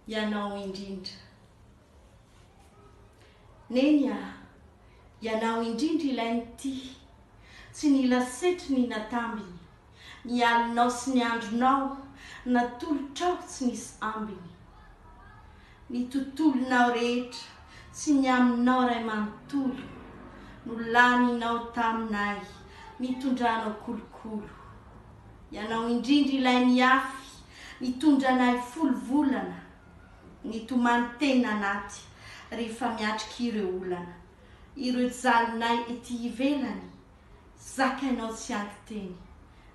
ianao indrindra. Neny ianao indrindra ilain'ity, tsy ny lasetry ny natambiny, ny alinao sy ny andronao natolotrao tsy nisy ambiny. Ny tontolonao rehetra tsy ny aminao ray manontolo, no laninao taminay mitondranao kolokolo. Ianao indrindra ilain'ny afy, mitondranay folo volana, ny tomany tena anaty rehefa miatrika ireo olana. Ireo jalinay ety ivelany, zakainao tsy anky-teny,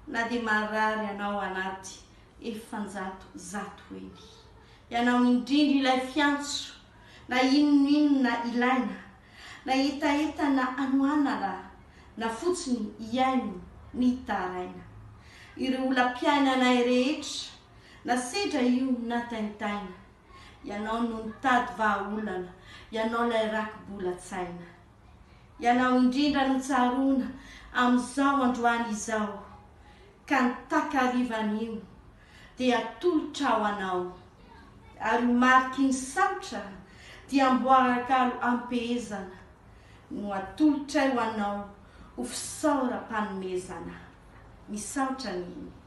na dia marary ianao anaty efanjato zato eny. Ianao indrindra ilay fiantso, na inona ilaina, na etaeta na anoanana, na fotsiny iaino ny taraina. Ireo olam-piainanay rehetra, na sedra io na taintaina, ianao no nitady vahaolana, ianao lay rakobola-tsaina. Ianao indrindra no tsarona amin'izao androany izao, ka ny takarivan'io dia atolotra ho anao. Ary mariky ny saotra dia amboarakalo ampehezana, no atolotra ho anao ho fisaora-panomezana. Misaotra ny